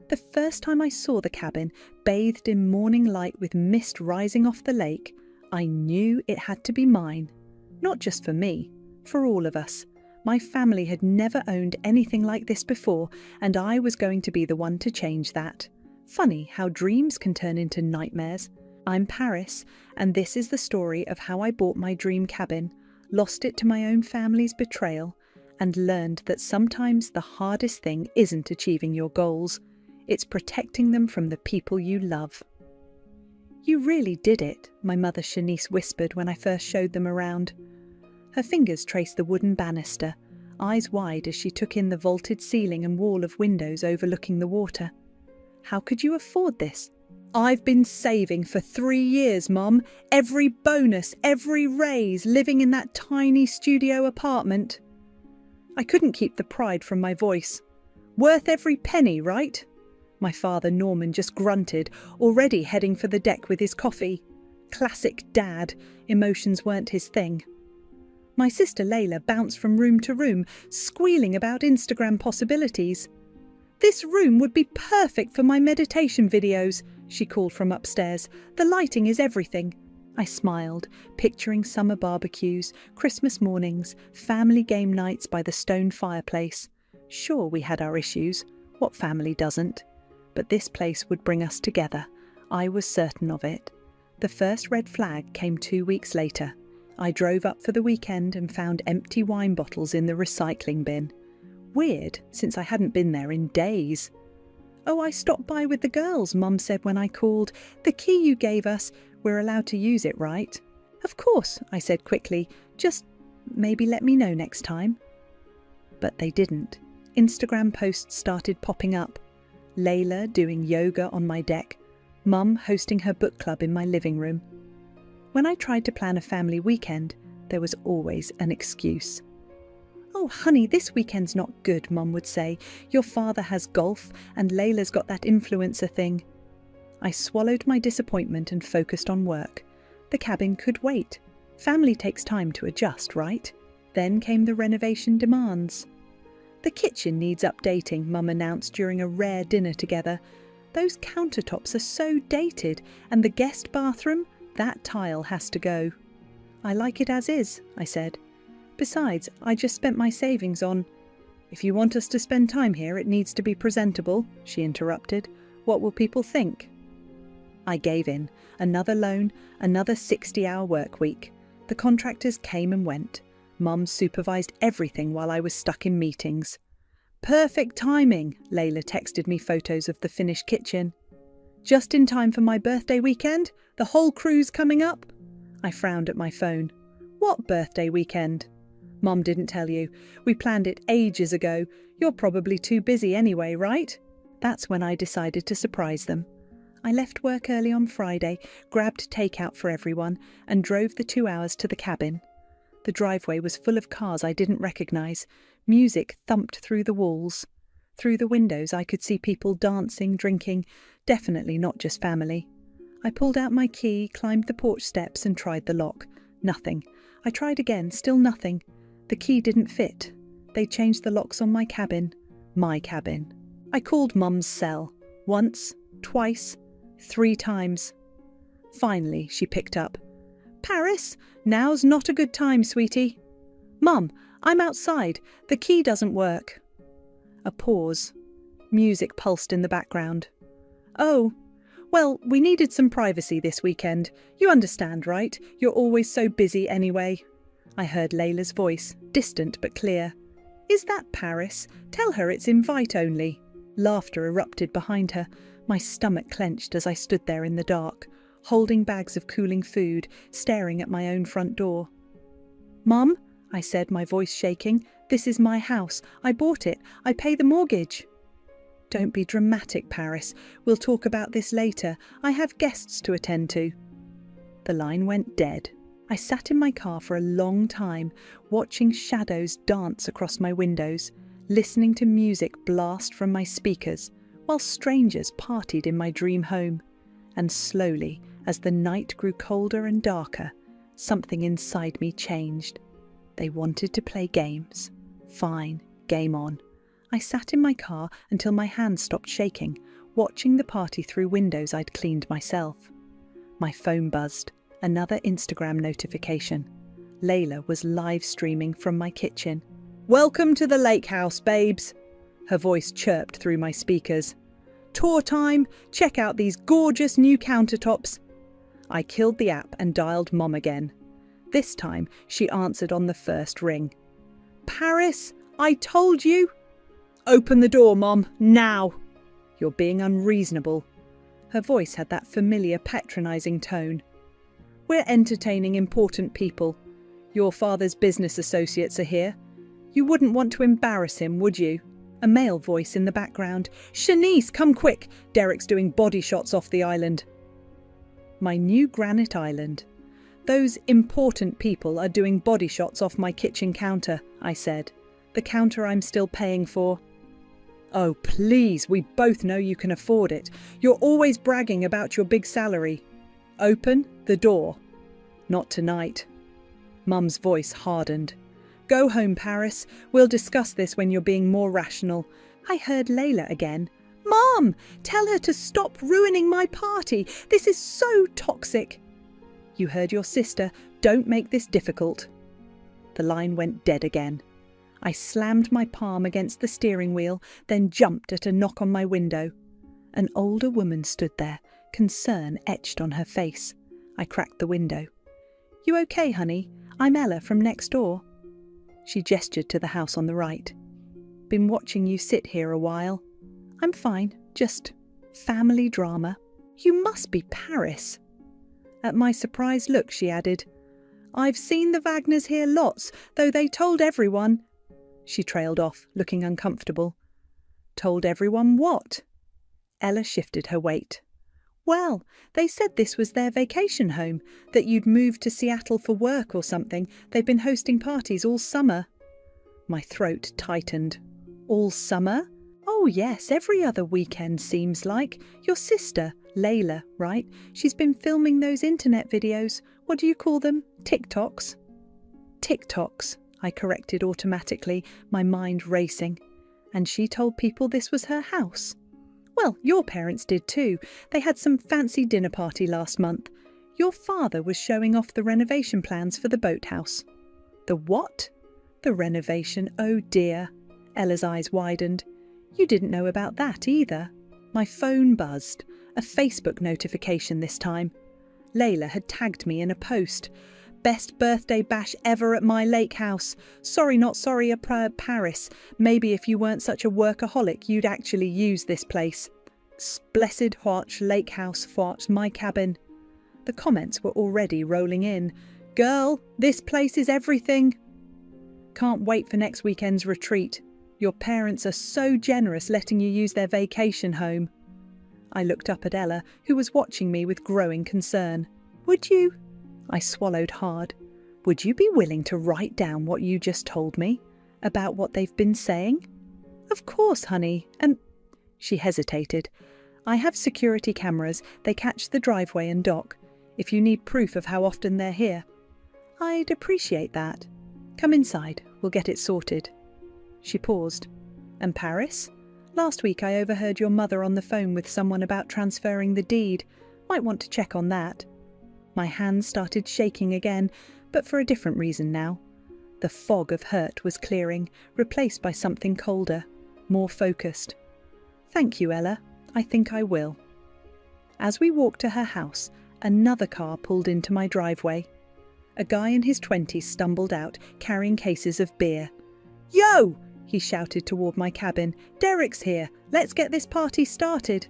The first time I saw the cabin, bathed in morning light with mist rising off the lake, I knew it had to be mine. Not just for me, for all of us. My family had never owned anything like this before, and I was going to be the one to change that. Funny how dreams can turn into nightmares. I'm Paris, and this is the story of how I bought my dream cabin, lost it to my own family's betrayal, and learned that sometimes the hardest thing isn't achieving your goals. It's protecting them from the people you love. "You really did it," my mother Shanice whispered when I first showed them around. Her fingers traced the wooden banister, eyes wide as she took in the vaulted ceiling and wall of windows overlooking the water. "How could you afford this?" "I've been saving for 3 years, Mum. Every bonus, every raise, living in that tiny studio apartment." I couldn't keep the pride from my voice. "Worth every penny, right?" My father, Norman, just grunted, already heading for the deck with his coffee. Classic dad, emotions weren't his thing. My sister Layla bounced from room to room, squealing about Instagram possibilities. "This room would be perfect for my meditation videos," she called from upstairs. "The lighting is everything." I smiled, picturing summer barbecues, Christmas mornings, family game nights by the stone fireplace. Sure, we had our issues. What family doesn't? But this place would bring us together. I was certain of it. The first red flag came 2 weeks later. I drove up for the weekend and found empty wine bottles in the recycling bin. Weird, since I hadn't been there in days. "Oh, I stopped by with the girls," Mum said when I called. "The key you gave us, we're allowed to use it, right?" "Of course," I said quickly. "Just maybe let me know next time." But they didn't. Instagram posts started popping up. Layla doing yoga on my deck, Mum hosting her book club in my living room. When I tried to plan a family weekend, there was always an excuse. "Oh, honey, this weekend's not good," Mum would say. "Your father has golf and Layla's got that influencer thing." I swallowed my disappointment and focused on work. The cabin could wait. Family takes time to adjust, right? Then came the renovation demands. "The kitchen needs updating," Mum announced during a rare dinner together. "Those countertops are so dated, and the guest bathroom, that tile has to go." "I like it as is," I said. "Besides, I just spent my savings on—" "If you want us to spend time here, it needs to be presentable," she interrupted. "What will people think?" I gave in. Another loan, another 60-hour work week. The contractors came and went. Mum supervised everything while I was stuck in meetings. "Perfect timing," Layla texted me photos of the finished kitchen. "Just in time for my birthday weekend? The whole crew's coming up?" I frowned at my phone. "What birthday weekend?" "Mum didn't tell you. We planned it ages ago. You're probably too busy anyway, right?" That's when I decided to surprise them. I left work early on Friday, grabbed takeout for everyone, and drove the 2 hours to the cabin. The driveway was full of cars I didn't recognise. Music thumped through the walls. Through the windows I could see people dancing, drinking, definitely not just family. I pulled out my key, climbed the porch steps and tried the lock. Nothing. I tried again, still nothing. The key didn't fit. They changed the locks on my cabin. My cabin. I called Mum's cell. Once, twice, 3 times. Finally, she picked up. "Paris, now's not a good time, sweetie." "Mum, I'm outside. The key doesn't work." A pause. Music pulsed in the background. "Oh, well, we needed some privacy this weekend. You understand, right? You're always so busy anyway." I heard Layla's voice, distant but clear. "Is that Paris? Tell her it's invite only." Laughter erupted behind her. My stomach clenched as I stood there in the dark, holding bags of cooling food, staring at my own front door. "Mum," I said, my voice shaking, "this is my house. I bought it. I pay the mortgage." "Don't be dramatic, Paris. We'll talk about this later. I have guests to attend to." The line went dead. I sat in my car for a long time, watching shadows dance across my windows, listening to music blast from my speakers, while strangers partied in my dream home. And slowly, as the night grew colder and darker, something inside me changed. They wanted to play games. Fine, game on. I sat in my car until my hands stopped shaking, watching the party through windows I'd cleaned myself. My phone buzzed. Another Instagram notification. Layla was live streaming from my kitchen. "Welcome to the lake house, babes," her voice chirped through my speakers. "Tour time, check out these gorgeous new countertops." I killed the app and dialed Mom again. This time, she answered on the first ring. "Paris, I told you." "Open the door, Mom, now." "You're being unreasonable." Her voice had that familiar patronising tone. "We're entertaining important people. Your father's business associates are here. You wouldn't want to embarrass him, would you?" A male voice in the background. "Shanice, come quick! Derek's doing body shots off the island." My new granite island. "Those important people are doing body shots off my kitchen counter," I said. "The counter I'm still paying for." "Oh, please, we both know you can afford it. You're always bragging about your big salary." "Open the door." "Not tonight." Mum's voice hardened. "Go home, Paris. We'll discuss this when you're being more rational." I heard Layla again. "Mom, tell her to stop ruining my party. This is so toxic." "You heard your sister. Don't make this difficult." The line went dead again. I slammed my palm against the steering wheel, then jumped at a knock on my window. An older woman stood there, concern etched on her face. I cracked the window. "You okay, honey? I'm Ella from next door." She gestured to the house on the right. "Been watching you sit here a while." "I'm fine, just family drama." "You must be Paris." At my surprised look, she added, "I've seen the Wagners here lots, though they told everyone." She trailed off, looking uncomfortable. "Told everyone what?" Ella shifted her weight. "Well, they said this was their vacation home, that you'd moved to Seattle for work or something. They've been hosting parties all summer." My throat tightened. "All summer?" "Oh yes, every other weekend seems like. Your sister, Layla, right? She's been filming those internet videos. What do you call them? TikToks?" "TikToks," I corrected automatically, my mind racing. "And she told people this was her house." "Well, your parents did too. They had some fancy dinner party last month. Your father was showing off the renovation plans for the boathouse." "The what?" "The renovation, oh dear." Ella's eyes widened. "You didn't know about that either." My phone buzzed. A Facebook notification this time. Layla had tagged me in a post. "Best birthday bash ever at my lake house. Sorry not sorry Paris. Maybe if you weren't such a workaholic you'd actually use this place. Blessed Hotch lake house fort my cabin." The comments were already rolling in. "Girl, this place is everything." "Can't wait for next weekend's retreat. Your parents are so generous letting you use their vacation home." I looked up at Ella, who was watching me with growing concern. "Would you?" I swallowed hard. "Would you be willing to write down what you just told me? About what they've been saying?" "Of course, honey. And..." She hesitated. "I have security cameras. They catch the driveway and dock. If you need proof of how often they're here." "I'd appreciate that. Come inside. We'll get it sorted." She paused. "And Paris? Last week I overheard your mother on the phone with someone about transferring the deed. Might want to check on that." My hands started shaking again, but for a different reason now. The fog of hurt was clearing, replaced by something colder, more focused. "Thank you, Ella. I think I will." As we walked to her house, another car pulled into my driveway. A guy in his 20s stumbled out, carrying cases of beer. "Yo!" he shouted toward my cabin. "Derek's here. Let's get this party started."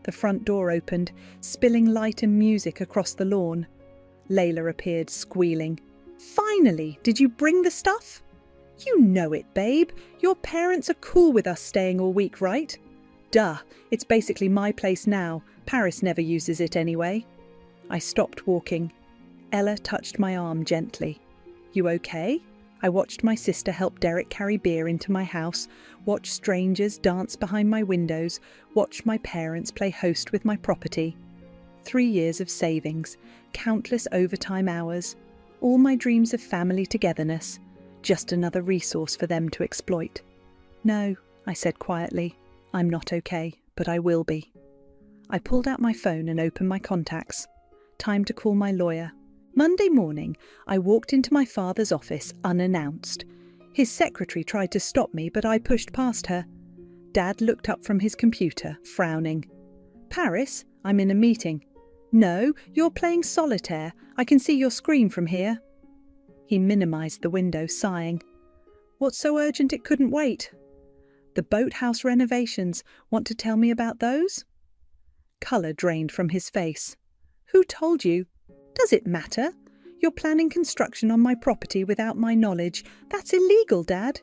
The front door opened, spilling light and music across the lawn. Layla appeared, squealing. "Finally! Did you bring the stuff?" "You know it, babe. Your parents are cool with us staying all week, right?" "Duh. It's basically my place now. Paris never uses it anyway." I stopped walking. Ella touched my arm gently. "You okay?" I watched my sister help Derek carry beer into my house, watch strangers dance behind my windows, watch my parents play host with my property. 3 years of savings, countless overtime hours, all my dreams of family togetherness, just another resource for them to exploit. No, I said quietly. I'm not okay, but I will be. I pulled out my phone and opened my contacts. Time to call my lawyer. Monday morning, I walked into my father's office unannounced. His secretary tried to stop me, but I pushed past her. Dad looked up from his computer, frowning. Paris, I'm in a meeting. No, you're playing solitaire. I can see your screen from here. He minimised the window, sighing. What's so urgent it couldn't wait? The boathouse renovations. Want to tell me about those? Colour drained from his face. Who told you? Does it matter? You're planning construction on my property without my knowledge. That's illegal, Dad.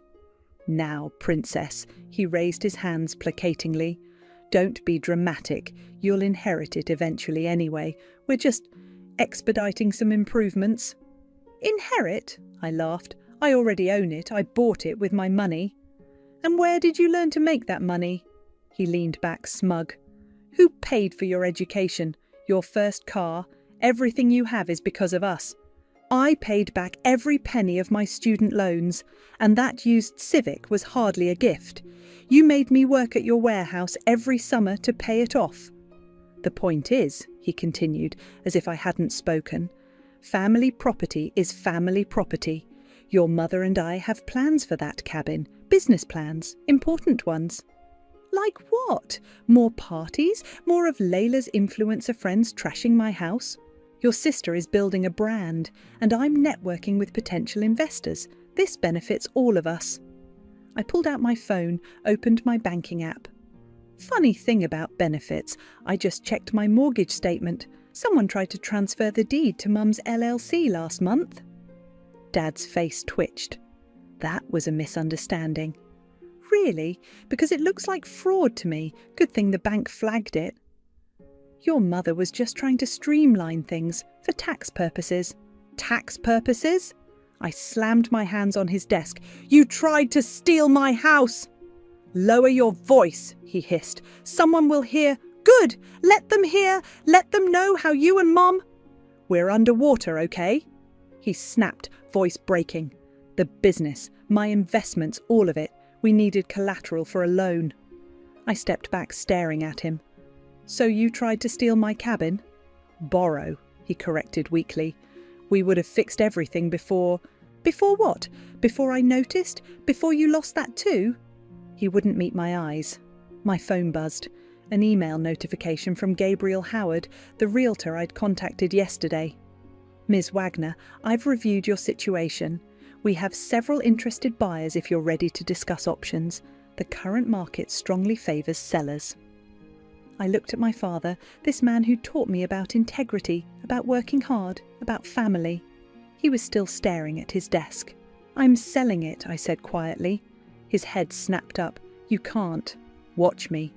Now, Princess, he raised his hands placatingly. Don't be dramatic. You'll inherit it eventually anyway. We're just expediting some improvements. Inherit? I laughed. I already own it. I bought it with my money. And where did you learn to make that money? He leaned back smug. Who paid for your education? Your first car? Everything you have is because of us. I paid back every penny of my student loans, and that used Civic was hardly a gift. You made me work at your warehouse every summer to pay it off. The point is, he continued, as if I hadn't spoken, family property is family property. Your mother and I have plans for that cabin, business plans, important ones. Like what? More parties? More of Layla's influencer friends trashing my house? Your sister is building a brand, and I'm networking with potential investors. This benefits all of us. I pulled out my phone, opened my banking app. Funny thing about benefits, I just checked my mortgage statement. Someone tried to transfer the deed to Mum's LLC last month. Dad's face twitched. That was a misunderstanding. Really? Because it looks like fraud to me. Good thing the bank flagged it. Your mother was just trying to streamline things for tax purposes. Tax purposes? I slammed my hands on his desk. You tried to steal my house! Lower your voice, he hissed. Someone will hear. Good! Let them hear. Let them know how you and Mom... We're underwater, okay? He snapped, voice breaking. The business, my investments, all of it. We needed collateral for a loan. I stepped back, staring at him. So you tried to steal my cabin? Borrow, he corrected weakly. We would have fixed everything before... Before what? Before I noticed? Before you lost that too? He wouldn't meet my eyes. My phone buzzed. An email notification from Gabriel Howard, the realtor I'd contacted yesterday. Ms. Wagner, I've reviewed your situation. We have several interested buyers if you're ready to discuss options. The current market strongly favours sellers. I looked at my father, this man who taught me about integrity, about working hard, about family. He was still staring at his desk. I'm selling it, I said quietly. His head snapped up. You can't. Watch me.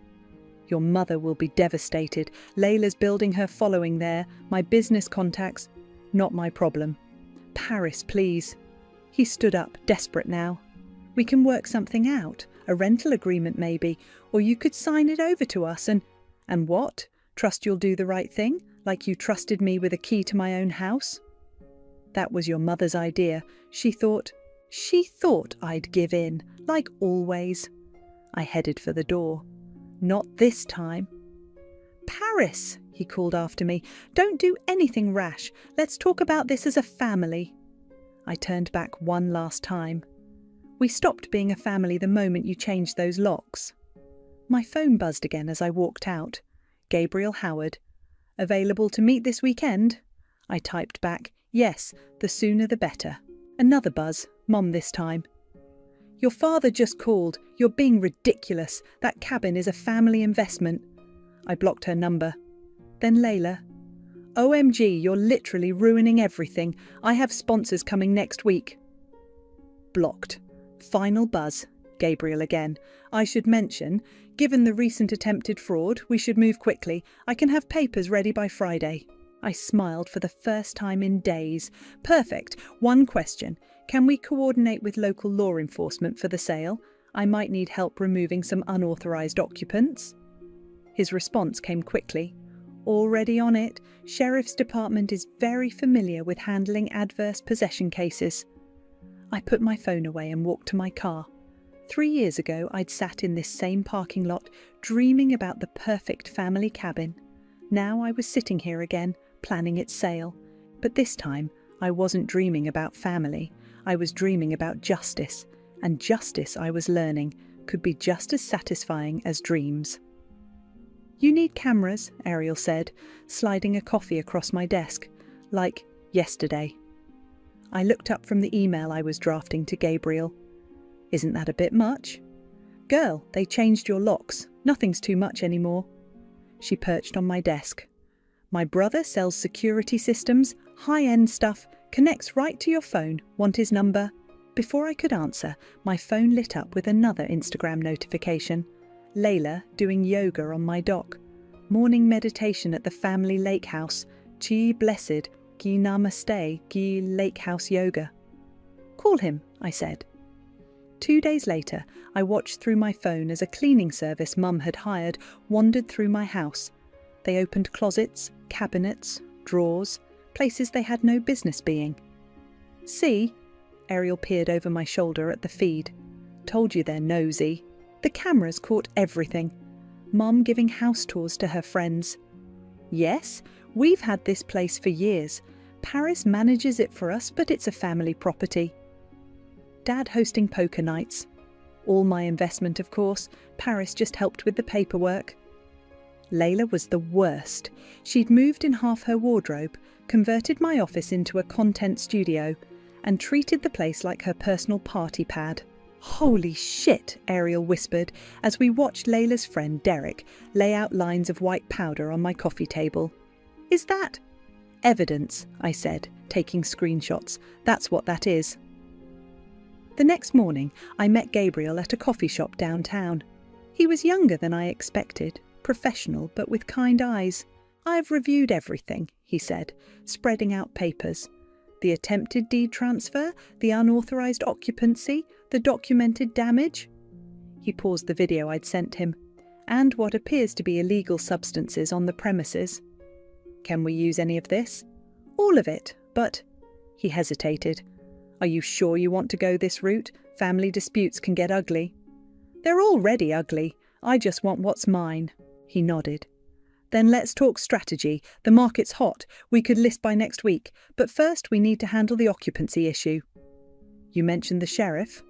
Your mother will be devastated. Layla's building her following there. My business contacts. Not my problem. Paris, please. He stood up, desperate now. We can work something out. A rental agreement maybe. Or you could sign it over to us and... And what? Trust you'll do the right thing? Like you trusted me with a key to my own house? That was your mother's idea. She thought I'd give in, like always. I headed for the door. Not this time. Paris, he called after me. Don't do anything rash. Let's talk about this as a family. I turned back one last time. We stopped being a family the moment you changed those locks. My phone buzzed again as I walked out. Gabriel Howard. Available to meet this weekend? I typed back, yes, the sooner the better. Another buzz, Mom this time. Your father just called. You're being ridiculous. That cabin is a family investment. I blocked her number. Then Layla. OMG, you're literally ruining everything. I have sponsors coming next week. Blocked. Final buzz. Gabriel again. I should mention, given the recent attempted fraud, we should move quickly. I can have papers ready by Friday. I smiled for the first time in days. Perfect. One question. Can we coordinate with local law enforcement for the sale? I might need help removing some unauthorised occupants. His response came quickly. Already on it. Sheriff's Department is very familiar with handling adverse possession cases. I put my phone away and walked to my car. 3 years ago, I'd sat in this same parking lot, dreaming about the perfect family cabin. Now I was sitting here again, planning its sale. But this time, I wasn't dreaming about family. I was dreaming about justice. And justice, I was learning, could be just as satisfying as dreams. "You need cameras," Ariel said, sliding a coffee across my desk, like yesterday. I looked up from the email I was drafting to Gabriel. "Isn't that a bit much?" "Girl, they changed your locks. Nothing's too much anymore." She perched on my desk. "My brother sells security systems, high-end stuff, connects right to your phone. Want his number?" Before I could answer, my phone lit up with another Instagram notification. Layla doing yoga on my dock. Morning meditation at the family lake house. Chi blessed, gi namaste, gi lake house yoga. "Call him," I said. 2 days later, I watched through my phone as a cleaning service Mum had hired wandered through my house. They opened closets, cabinets, drawers, places they had no business being. "See?" Ariel peered over my shoulder at the feed. "Told you they're nosy." The cameras caught everything. Mum giving house tours to her friends. "Yes, we've had this place for years. Paris manages it for us, but it's a family property." Dad hosting poker nights. All my investment, of course. Paris just helped with the paperwork. Layla was the worst. She'd moved in half her wardrobe, converted my office into a content studio, and treated the place like her personal party pad. "Holy shit," Ariel whispered as we watched Layla's friend Derek lay out lines of white powder on my coffee table. "Is that—" "Evidence," I said, taking screenshots. "That's what that is." The next morning, I met Gabriel at a coffee shop downtown. He was younger than I expected, professional but with kind eyes. "I've reviewed everything," he said, spreading out papers. "The attempted deed transfer, the unauthorized occupancy, the documented damage." He paused the video I'd sent him. "And what appears to be illegal substances on the premises." "Can we use any of this?" "All of it, but—" He hesitated. "Are you sure you want to go this route? Family disputes can get ugly." "They're already ugly. I just want what's mine." He nodded. "Then let's talk strategy. The market's hot. We could list by next week. But first we need to handle the occupancy issue." "You mentioned the sheriff?"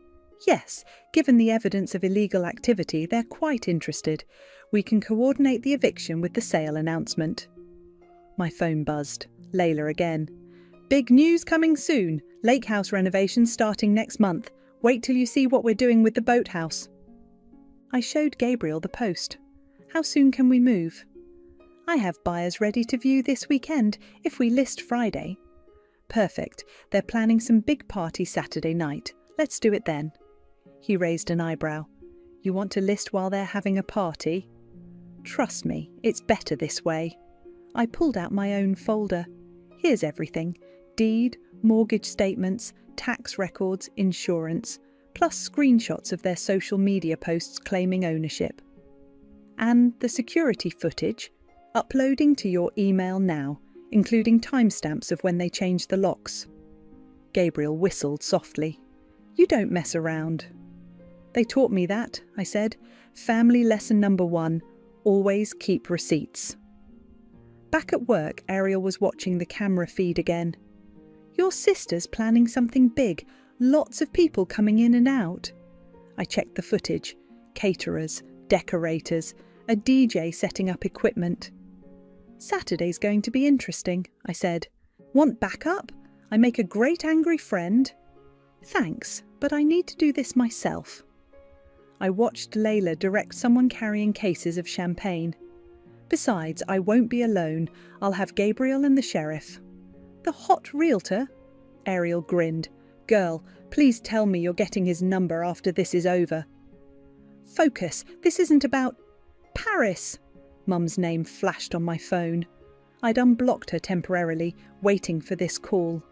"Yes. Given the evidence of illegal activity, they're quite interested. We can coordinate the eviction with the sale announcement." My phone buzzed. Layla again. "Big news coming soon. Lake house renovations starting next month. Wait till you see what we're doing with the boathouse." I showed Gabriel the post. "How soon can we move?" "I have buyers ready to view this weekend if we list Friday." "Perfect. They're planning some big party Saturday night. Let's do it then." He raised an eyebrow. "You want to list while they're having a party?" "Trust me, it's better this way." I pulled out my own folder. Here's everything. Deed, mortgage statements, tax records, insurance, plus screenshots of their social media posts claiming ownership. "And the security footage, uploading to your email now, including timestamps of when they changed the locks." Gabriel whistled softly. "You don't mess around." "They taught me that," I said. "Family lesson number 1, always keep receipts." Back at work, Ariel was watching the camera feed again. "Your sister's planning something big. Lots of people coming in and out." I checked the footage. Caterers, decorators, a DJ setting up equipment. "Saturday's going to be interesting," I said. "Want backup? I make a great angry friend." "Thanks, but I need to do this myself." I watched Layla direct someone carrying cases of champagne. "Besides, I won't be alone. I'll have Gabriel and the sheriff." "The hot realtor?" Ariel grinned. "Girl, please tell me you're getting his number after this is over." "Focus, this isn't about—" "Paris!" Mum's name flashed on my phone. I'd unblocked her temporarily, waiting for this call.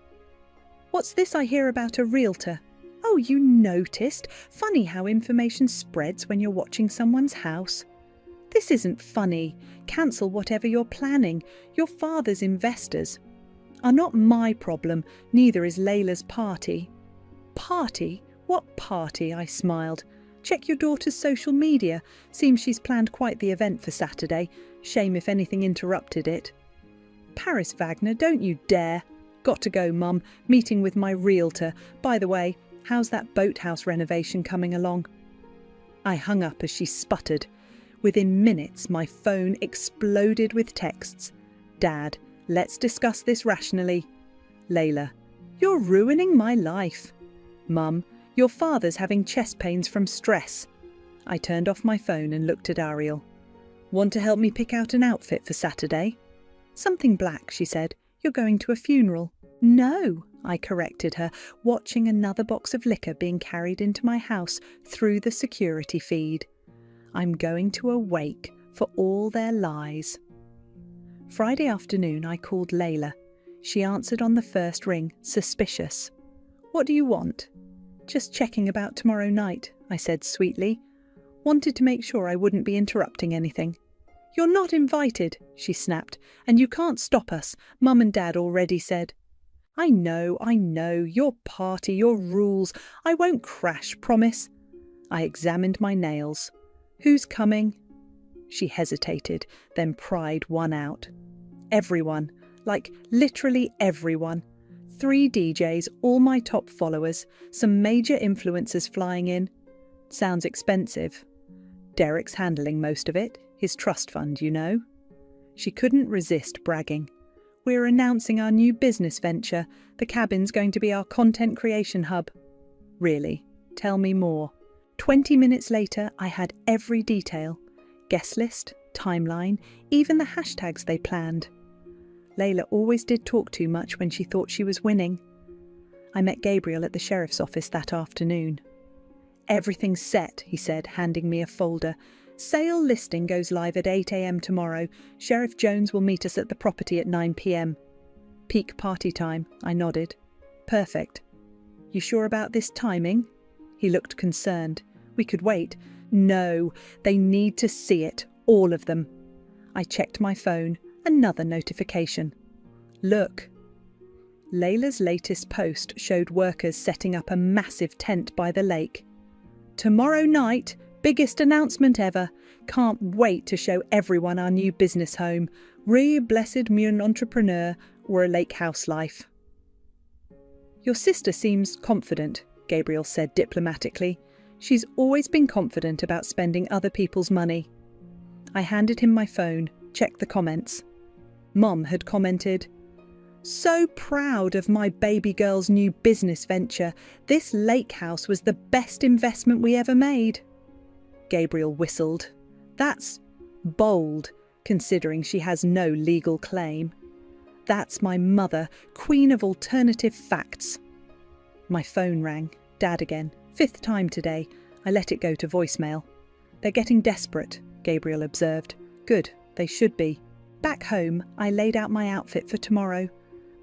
"What's this I hear about a realtor?" "Oh, you noticed? Funny how information spreads when you're watching someone's house." "This isn't funny. Cancel whatever you're planning. Your father's investors are not my problem, neither is Layla's party." "Party? What party?" I smiled. Check your daughter's social media. Seems she's planned quite the event for Saturday. Shame if anything interrupted it. Paris Wagner, don't you dare. Got to go, Mum. Meeting with my realtor. By the way, how's that boathouse renovation coming along? I hung up as she sputtered. Within minutes, my phone exploded with texts. Dad, let's discuss this rationally. Layla, you're ruining my life. Mum, your father's having chest pains from stress. I turned off my phone and looked at Ariel. Want to help me pick out an outfit for Saturday? Something black, she said. You're going to a funeral. No, I corrected her, watching another box of liquor being carried into my house through the security feed. I'm going to a wake for all their lies. Friday afternoon, I called Layla. She answered on the first ring, suspicious. What do you want? Just checking about tomorrow night, I said sweetly. Wanted to make sure I wouldn't be interrupting anything. You're not invited, she snapped, and you can't stop us. Mum and Dad already said. I know, your party, your rules. I won't crash, promise. I examined my nails. Who's coming? She hesitated, then pride won out. Everyone, like literally everyone. 3 DJs, all my top followers, some major influencers flying in. Sounds expensive. Derek's handling most of it, his trust fund, you know. She couldn't resist bragging. We're announcing our new business venture. The cabin's going to be our content creation hub. Really? Tell me more. 20 minutes later, I had every detail. Guest list, timeline, even the hashtags they planned. Layla always did talk too much when she thought she was winning. I met Gabriel at the sheriff's office that afternoon. Everything's set, he said, handing me a folder. Sale listing goes live at 8 a.m. tomorrow. Sheriff Jones will meet us at the property at 9 p.m. Peak party time, I nodded. Perfect. You sure about this timing? He looked concerned. We could wait. No, they need to see it, all of them. I checked my phone. Another notification. Look. Layla's latest post showed workers setting up a massive tent by the lake. Tomorrow night, biggest announcement ever. Can't wait to show everyone our new business home. Blessed mune entrepreneur or a lake house life. Your sister seems confident, Gabriel said diplomatically. She's always been confident about spending other people's money. I handed him my phone, checked the comments. Mom had commented, "So proud of my baby girl's new business venture. This lake house was the best investment we ever made." Gabriel whistled. That's bold, considering she has no legal claim. That's my mother, queen of alternative facts. My phone rang. Dad again. 5th time today. I let it go to voicemail. They're getting desperate, Gabriel observed. Good, they should be. Back home, I laid out my outfit for tomorrow.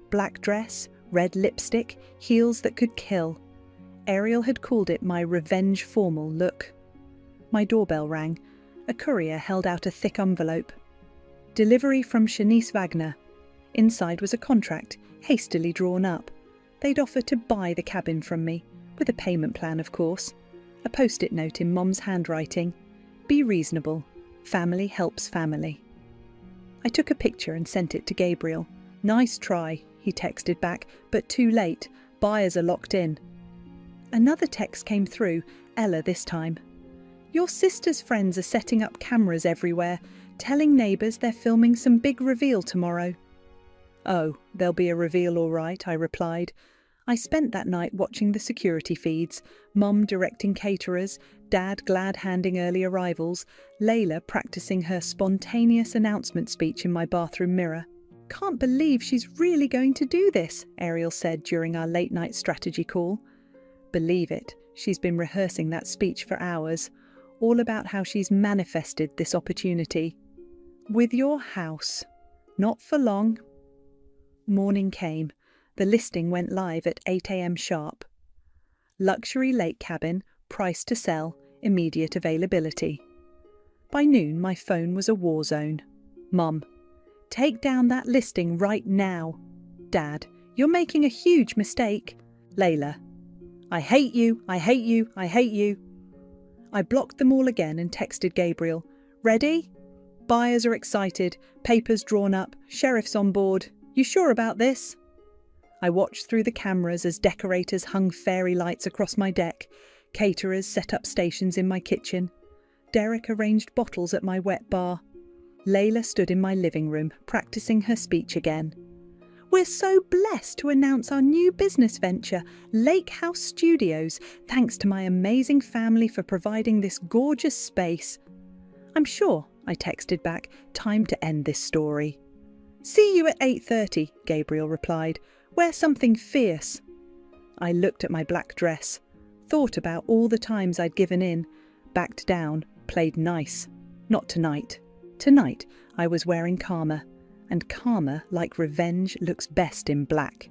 Black dress, red lipstick, heels that could kill. Ariel had called it my revenge formal look. My doorbell rang. A courier held out a thick envelope. Delivery from Shanice Wagner. Inside was a contract, hastily drawn up. They'd offer to buy the cabin from me, with a payment plan, of course. A post-it note in Mom's handwriting. Be reasonable. Family helps family. I took a picture and sent it to Gabriel. Nice try, he texted back, but too late. Buyers are locked in. Another text came through, Ella this time. Your sister's friends are setting up cameras everywhere, telling neighbours they're filming some big reveal tomorrow. Oh, there'll be a reveal all right, I replied. I spent that night watching the security feeds, Mum directing caterers, Dad glad handing early arrivals, Layla practicing her spontaneous announcement speech in my bathroom mirror. Can't believe she's really going to do this, Ariel said during our late-night strategy call. Believe it, she's been rehearsing that speech for hours, all about how she's manifested this opportunity. With your house. Not for long. Morning came. The listing went live at 8 a.m. sharp. Luxury lake cabin, price to sell, immediate availability. By noon, my phone was a war zone. Mum, take down that listing right now. Dad, you're making a huge mistake. Layla, I hate you, I hate you, I hate you. I blocked them all again and texted Gabriel. Ready? Buyers are excited, papers drawn up, sheriff's on board. You sure about this? I watched through the cameras as decorators hung fairy lights across my deck. Caterers set up stations in my kitchen. Derek arranged bottles at my wet bar. Layla stood in my living room, practicing her speech again. We're so blessed to announce our new business venture, Lake House Studios, thanks to my amazing family for providing this gorgeous space. I'm sure, I texted back, time to end this story. See you at 8:30, Gabriel replied. Wear something fierce. I looked at my black dress, thought about all the times I'd given in, backed down, played nice. Not tonight. Tonight I was wearing karma, and karma, like revenge, looks best in black.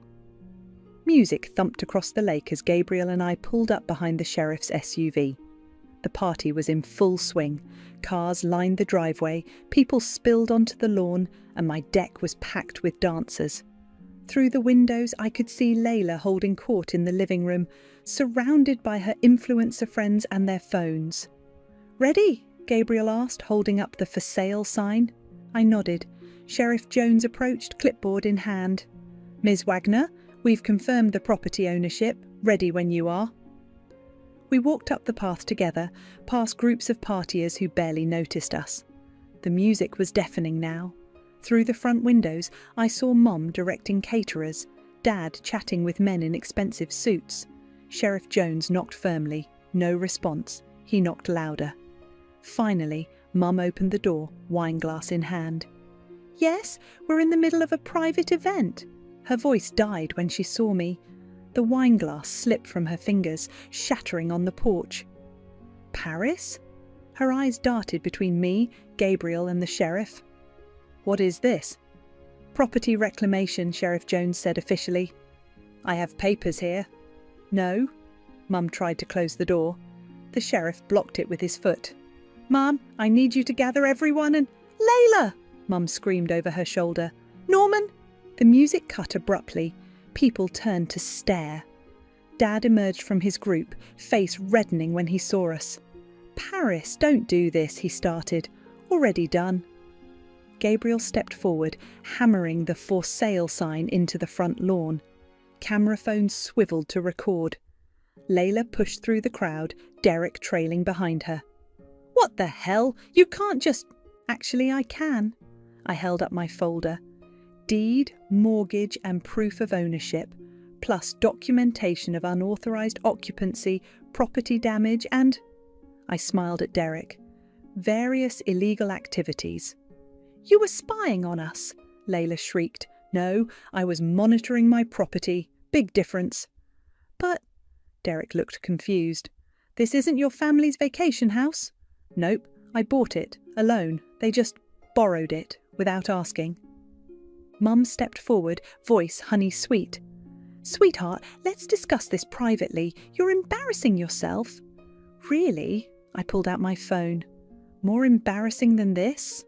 Music thumped across the lake as Gabriel and I pulled up behind the sheriff's SUV. The party was in full swing. Cars lined the driveway, people spilled onto the lawn, and my deck was packed with dancers. Through the windows I could see Layla holding court in the living room, surrounded by her influencer friends and their phones. Ready? Gabriel asked, holding up the for sale sign. I nodded. Sheriff Jones approached, clipboard in hand. Ms. Wagner, we've confirmed the property ownership. Ready when you are. We walked up the path together, past groups of partiers who barely noticed us. The music was deafening now. Through the front windows, I saw Mom directing caterers, Dad chatting with men in expensive suits. Sheriff Jones knocked firmly. No response. He knocked louder. Finally, Mum opened the door, wineglass in hand. Yes, we're in the middle of a private event. Her voice died when she saw me. The wineglass slipped from her fingers, shattering on the porch. Paris? Her eyes darted between me, Gabriel, and the sheriff. What is this? Property reclamation, Sheriff Jones said officially. I have papers here. No. Mum tried to close the door. The sheriff blocked it with his foot. Mum, I need you to gather everyone and... Layla! Mum screamed over her shoulder. Norman! The music cut abruptly. People turned to stare. Dad emerged from his group, face reddening when he saw us. Paris, don't do this, he started. Already done. Gabriel stepped forward, hammering the for sale sign into the front lawn. Camera phones swiveled to record. Layla pushed through the crowd, Derek trailing behind her. What the hell? You can't just... Actually, I can. I held up my folder. Deed, mortgage and proof of ownership, plus documentation of unauthorised occupancy, property damage and... I smiled at Derek. Various illegal activities. You were spying on us, Layla shrieked. No, I was monitoring my property. Big difference. But... Derek looked confused. This isn't your family's vacation house? Nope, I bought it, alone. They just borrowed it, without asking. Mum stepped forward, voice honey sweet. Sweetheart, let's discuss this privately. You're embarrassing yourself. Really? I pulled out my phone. More embarrassing than this?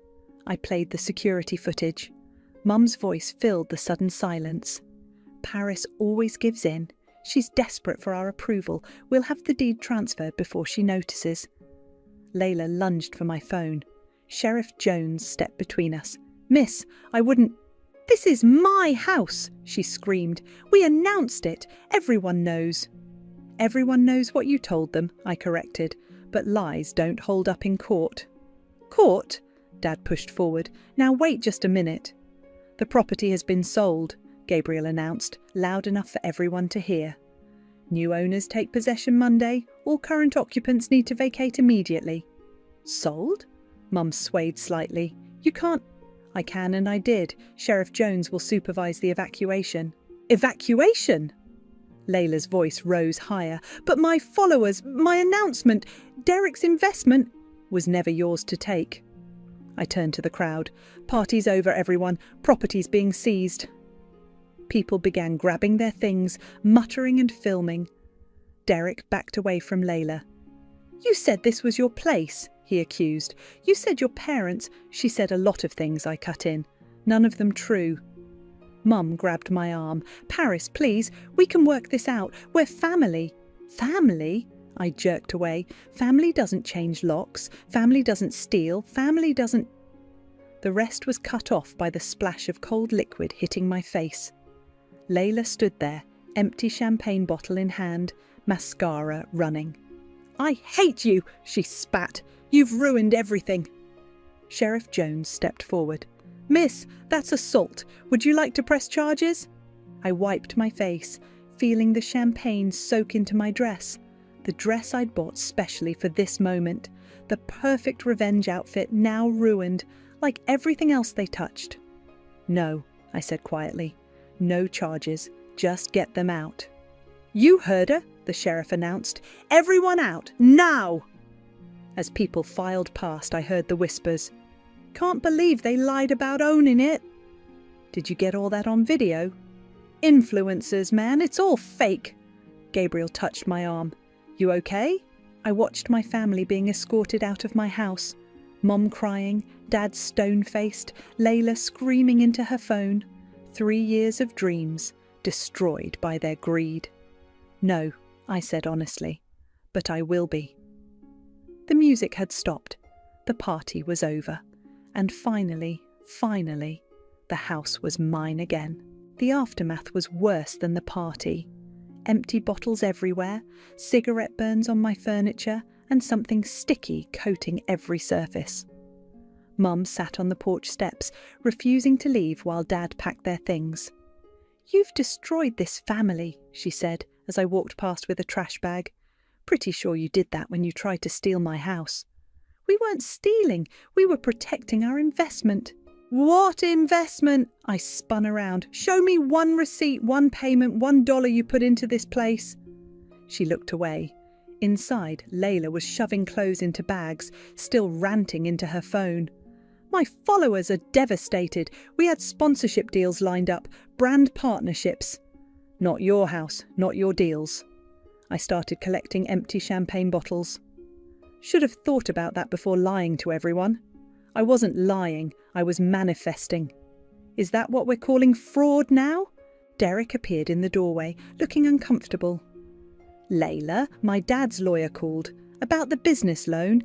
I played the security footage. Mum's voice filled the sudden silence. Paris always gives in. She's desperate for our approval. We'll have the deed transferred before she notices. Layla lunged for my phone. Sheriff Jones stepped between us. Miss, I wouldn't... This is my house, she screamed. We announced it. Everyone knows. Everyone knows what you told them, I corrected. But lies don't hold up in court. Court? Dad pushed forward. Now wait just a minute. The property has been sold, Gabriel announced, loud enough for everyone to hear. New owners take possession Monday. All current occupants need to vacate immediately. Sold? Mum swayed slightly. You can't... I can and I did. Sheriff Jones will supervise the evacuation. Evacuation? Layla's voice rose higher. But my followers, my announcement, Derek's investment was never yours to take. I turned to the crowd. Party's over, everyone. Property's being seized. People began grabbing their things, muttering and filming. Derek backed away from Layla. You said this was your place, he accused. You said your parents... She said a lot of things, I cut in. None of them true. Mum grabbed my arm. Paris, please, we can work this out. We're family. Family? I jerked away. Family doesn't change locks. Family doesn't steal. Family doesn't... The rest was cut off by the splash of cold liquid hitting my face. Layla stood there, empty champagne bottle in hand, mascara running. "I hate you," she spat. "You've ruined everything." Sheriff Jones stepped forward. "Miss, that's assault. Would you like to press charges?" I wiped my face, feeling the champagne soak into my dress. The dress I'd bought specially for this moment. The perfect revenge outfit now ruined, like everything else they touched. "No," I said quietly. "No charges. Just get them out." "You heard her," the sheriff announced. "Everyone out, now!" As people filed past, I heard the whispers. "Can't believe they lied about owning it." "Did you get all that on video?" "Influencers, man, it's all fake." Gabriel touched my arm. "You okay?" I watched my family being escorted out of my house. Mom crying, Dad stone-faced, Layla screaming into her phone. 3 years of dreams, destroyed by their greed. "No," I said honestly, "but I will be." The music had stopped. The party was over. And finally, the house was mine again. The aftermath was worse than the party. Empty bottles everywhere, cigarette burns on my furniture, and something sticky coating every surface. Mum sat on the porch steps, refusing to leave while Dad packed their things. "You've destroyed this family," she said as I walked past with a trash bag. "Pretty sure you did that when you tried to steal my house." "We weren't stealing, we were protecting our investment." "What investment?" I spun around. "Show me one receipt, one payment, $1 you put into this place." She looked away. Inside, Layla was shoving clothes into bags, still ranting into her phone. "My followers are devastated. We had sponsorship deals lined up, brand partnerships." "Not your house, not your deals." I started collecting empty champagne bottles. Should have thought about that before lying to everyone. I wasn't lying, I was manifesting. "Is that what we're calling fraud now?" Derek appeared in the doorway, looking uncomfortable. "Layla, my dad's lawyer called. About the business loan."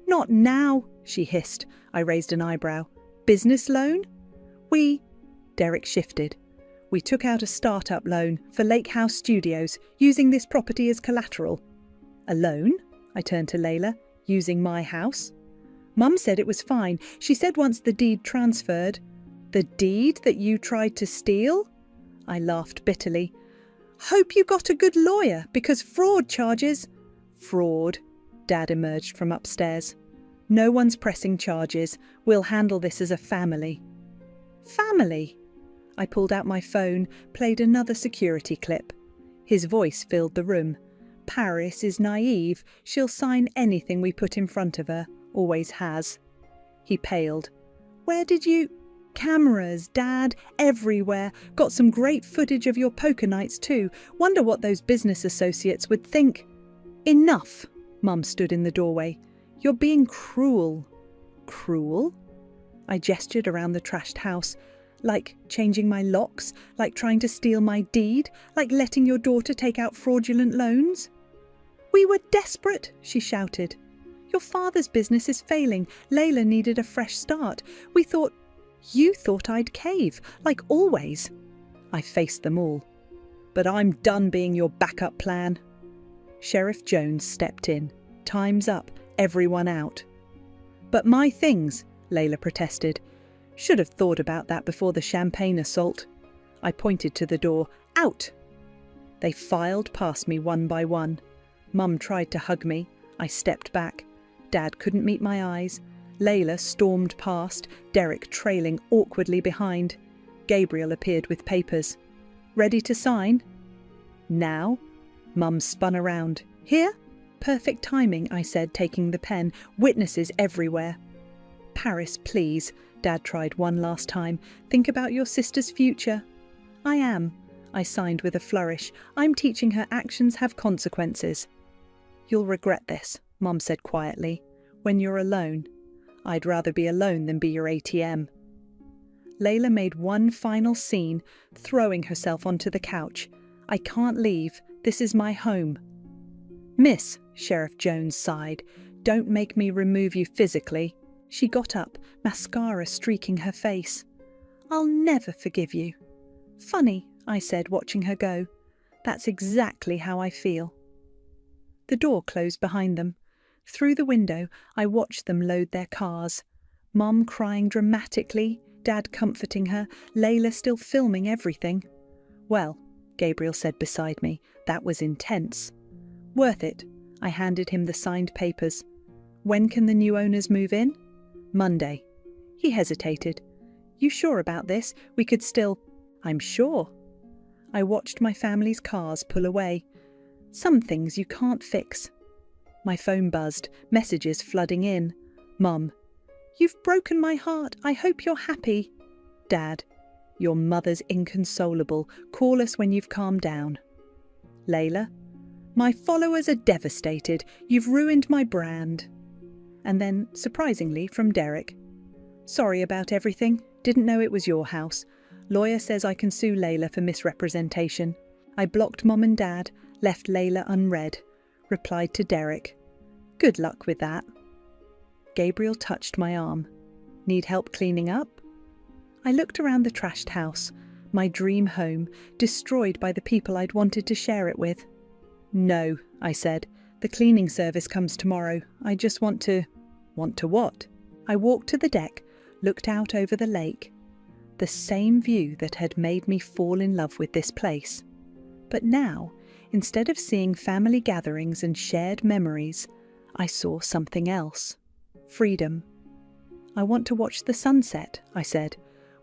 "Not now," she hissed. I raised an eyebrow. "Business loan?" Derek shifted. "We took out a start-up loan for Lake House Studios, using this property as collateral." "A loan?" I turned to Layla. "Using my house?" "Mum said it was fine. She said once the deed transferred." "The deed that you tried to steal?" I laughed bitterly. "Hope you got a good lawyer, because fraud charges—" "Fraud," Dad emerged from upstairs. "No one's pressing charges. We'll handle this as a family." "Family?" I pulled out my phone, played another security clip. His voice filled the room. "Paris is naive. She'll sign anything we put in front of her. Always has." He paled. "Where did you—" "Cameras, Dad, everywhere. Got some great footage of your poker nights too. Wonder what those business associates would think." "Enough!" Mum stood in the doorway. "You're being cruel." "Cruel?" I gestured around the trashed house. "Like changing my locks? Like trying to steal my deed? Like letting your daughter take out fraudulent loans?" "We were desperate," she shouted. "Your father's business is failing. Layla needed a fresh start. We thought—" "You thought I'd cave, like always." I faced them all. "But I'm done being your backup plan." Sheriff Jones stepped in. "Time's up. Everyone out." "But my things," Layla protested. "Should have thought about that before the champagne assault." I pointed to the door. "Out!" They filed past me one by one. Mum tried to hug me. I stepped back. Dad couldn't meet my eyes. Layla stormed past, Derek trailing awkwardly behind. Gabriel appeared with papers. "Ready to sign?" "Now?" Mum spun around. "Here?" "Perfect timing," I said, taking the pen. "Witnesses everywhere." "Paris, please." Dad tried one last time. "Think about your sister's future." "I am." I signed with a flourish. "I'm teaching her actions have consequences." "You'll regret this," Mum said quietly. "When you're alone." "I'd rather be alone than be your ATM." Layla made one final scene, throwing herself onto the couch. "I can't leave. This is my home." "Miss," Sheriff Jones sighed. "Don't make me remove you physically." She got up, mascara streaking her face. "I'll never forgive you." "Funny," I said, watching her go. "That's exactly how I feel." The door closed behind them. Through the window, I watched them load their cars. Mum crying dramatically, Dad comforting her, Layla still filming everything. "Well," Gabriel said beside me, "that was intense." "Worth it." I handed him the signed papers. "When can the new owners move in?" "Monday." He hesitated. "You sure about this? We could still—" "I'm sure." I watched my family's cars pull away. Some things you can't fix. My phone buzzed, messages flooding in. Mum: "You've broken my heart. I hope you're happy." Dad: "Your mother's inconsolable. Call us when you've calmed down." Layla: "My followers are devastated. You've ruined my brand." And then, surprisingly, from Derek: "Sorry about everything. Didn't know it was your house. Lawyer says I can sue Layla for misrepresentation. I blocked Mom and Dad, left Layla unread. Replied to Derek. Good luck with that." Gabriel touched my arm. "Need help cleaning up?" I looked around the trashed house, my dream home, destroyed by the people I'd wanted to share it with. "No," I said. "The cleaning service comes tomorrow. I just want to..." "Want to what?" I walked to the deck, looked out over the lake. The same view that had made me fall in love with this place. But now, instead of seeing family gatherings and shared memories, I saw something else. Freedom. "I want to watch the sunset," I said,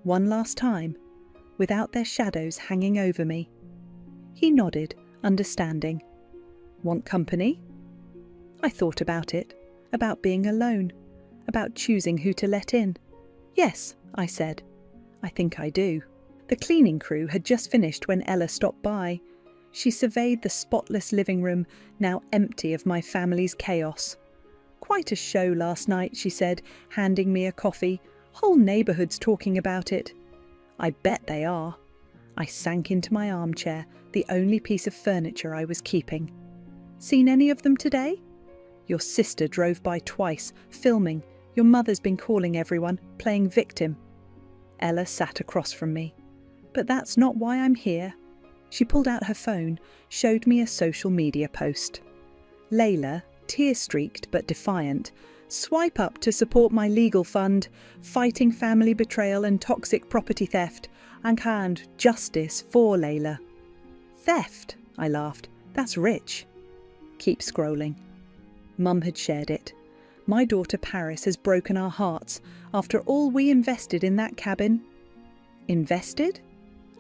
"one last time, without their shadows hanging over me." He nodded, understanding. "Want company?" I thought about it, about being alone, about choosing who to let in. "Yes," I said. "I think I do." The cleaning crew had just finished when Ella stopped by. She surveyed the spotless living room, now empty of my family's chaos. "Quite a show last night," she said, handing me a coffee. "Whole neighbourhood's talking about it." "I bet they are." I sank into my armchair, the only piece of furniture I was keeping. "Seen any of them today?" "Your sister drove by twice, filming. Your mother's been calling everyone, playing victim." Ella sat across from me. "But that's not why I'm here." She pulled out her phone, showed me a social media post. "Layla, tear-streaked but defiant, swipe up to support my legal fund, fighting family betrayal and toxic property theft, and hand justice for Layla." "Theft?" I laughed. "That's rich." Keep scrolling. Mum had shared it. "My daughter Paris has broken our hearts after all we invested in that cabin." "Invested?"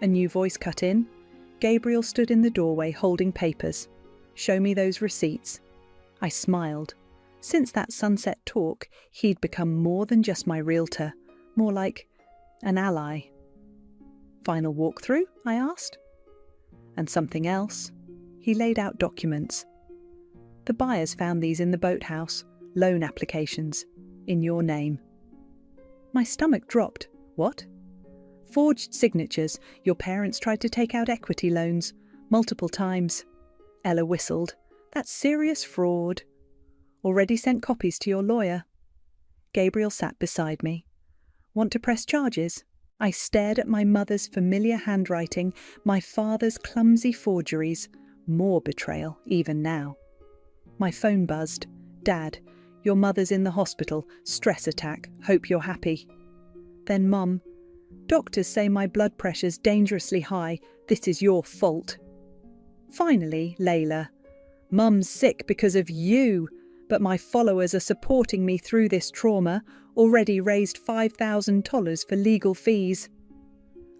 A new voice cut in. Gabriel stood in the doorway holding papers. "Show me those receipts." I smiled. Since that sunset talk, he'd become more than just my realtor, more like an ally. "Final walkthrough?" I asked. "And something else." He laid out documents. "The buyers found these in the boathouse, loan applications, in your name." My stomach dropped. "What?" "Forged signatures. Your parents tried to take out equity loans, multiple times." Ella whistled. "That's serious fraud." "Already sent copies to your lawyer." Gabriel sat beside me. "Want to press charges?" I stared at my mother's familiar handwriting, my father's clumsy forgeries, more betrayal even now. My phone buzzed. "Dad, your mother's in the hospital, stress attack, hope you're happy." Then Mum, "Doctors say my blood pressure's dangerously high, this is your fault." Finally, Layla, "Mum's sick because of you, but my followers are supporting me through this trauma, already raised $5,000 for legal fees."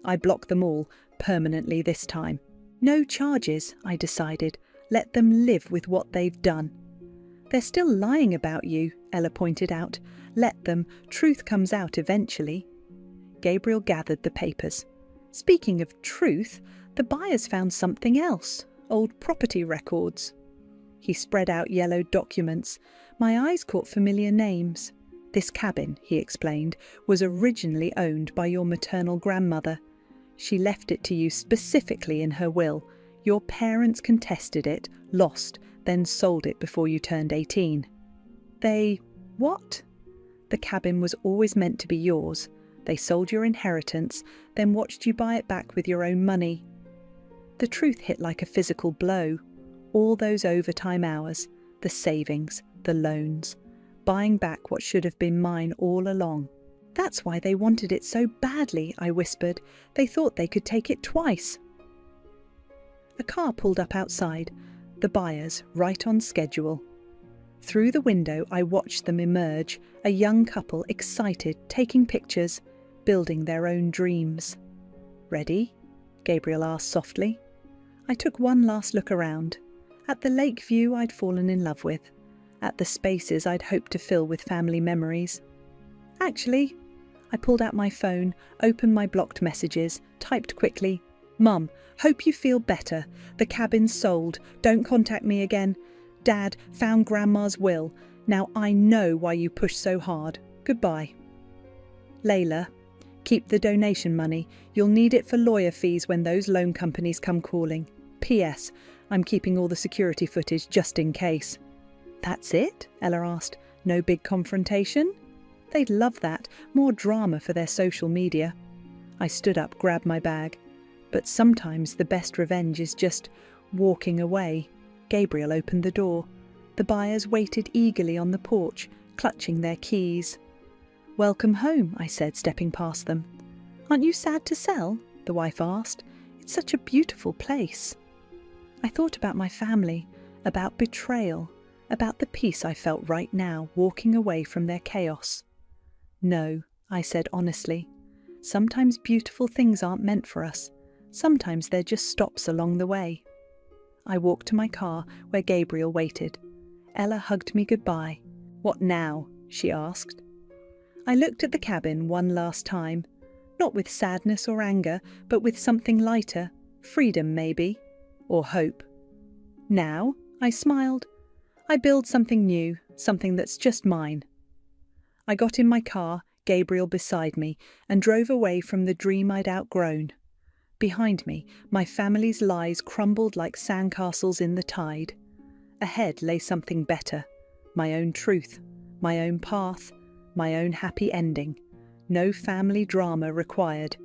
I blocked them all, permanently this time. No charges, I decided. Let them live with what they've done. "They're still lying about you," Ella pointed out. "Let them, truth comes out eventually." Gabriel gathered the papers. "Speaking of truth, the buyers found something else, old property records." He spread out yellow documents. My eyes caught familiar names. "This cabin," he explained, "was originally owned by your maternal grandmother. She left it to you specifically in her will. Your parents contested it, lost, then sold it before you turned 18. They… what? The cabin was always meant to be yours. They sold your inheritance, then watched you buy it back with your own money. The truth hit like a physical blow. All those overtime hours, the savings, the loans, buying back what should have been mine all along. That's why they wanted it so badly, I whispered. They thought they could take it twice. A car pulled up outside, the buyers right on schedule. Through the window I watched them emerge, a young couple excited, taking pictures, building their own dreams. "Ready?" Gabriel asked softly. I took one last look around, at the lake view I'd fallen in love with, at the spaces I'd hoped to fill with family memories. Actually, I pulled out my phone, opened my blocked messages, typed quickly, "Mum, hope you feel better. The cabin's sold. Don't contact me again. Dad, found Grandma's will. Now I know why you pushed so hard. Goodbye. Layla, keep the donation money. You'll need it for lawyer fees when those loan companies come calling. P.S. I'm keeping all the security footage just in case." "That's it?" Ella asked. "No big confrontation?" They'd love that. More drama for their social media. I stood up, grabbed my bag. But sometimes the best revenge is just walking away. Gabriel opened the door. The buyers waited eagerly on the porch, clutching their keys. "Welcome home," I said, stepping past them. "Aren't you sad to sell?" the wife asked. "It's such a beautiful place." I thought about my family, about betrayal, about the peace I felt right now, walking away from their chaos. "No," I said honestly. "Sometimes beautiful things aren't meant for us. Sometimes they're just stops along the way." I walked to my car, where Gabriel waited. Ella hugged me goodbye. "What now?" she asked. I looked at the cabin one last time, not with sadness or anger, but with something lighter, freedom maybe, or hope. "Now?" I smiled. "I build something new, something that's just mine." I got in my car, Gabriel beside me, and drove away from the dream I'd outgrown. Behind me, my family's lies crumbled like sandcastles in the tide. Ahead lay something better, my own truth, my own path, my own happy ending. No family drama required,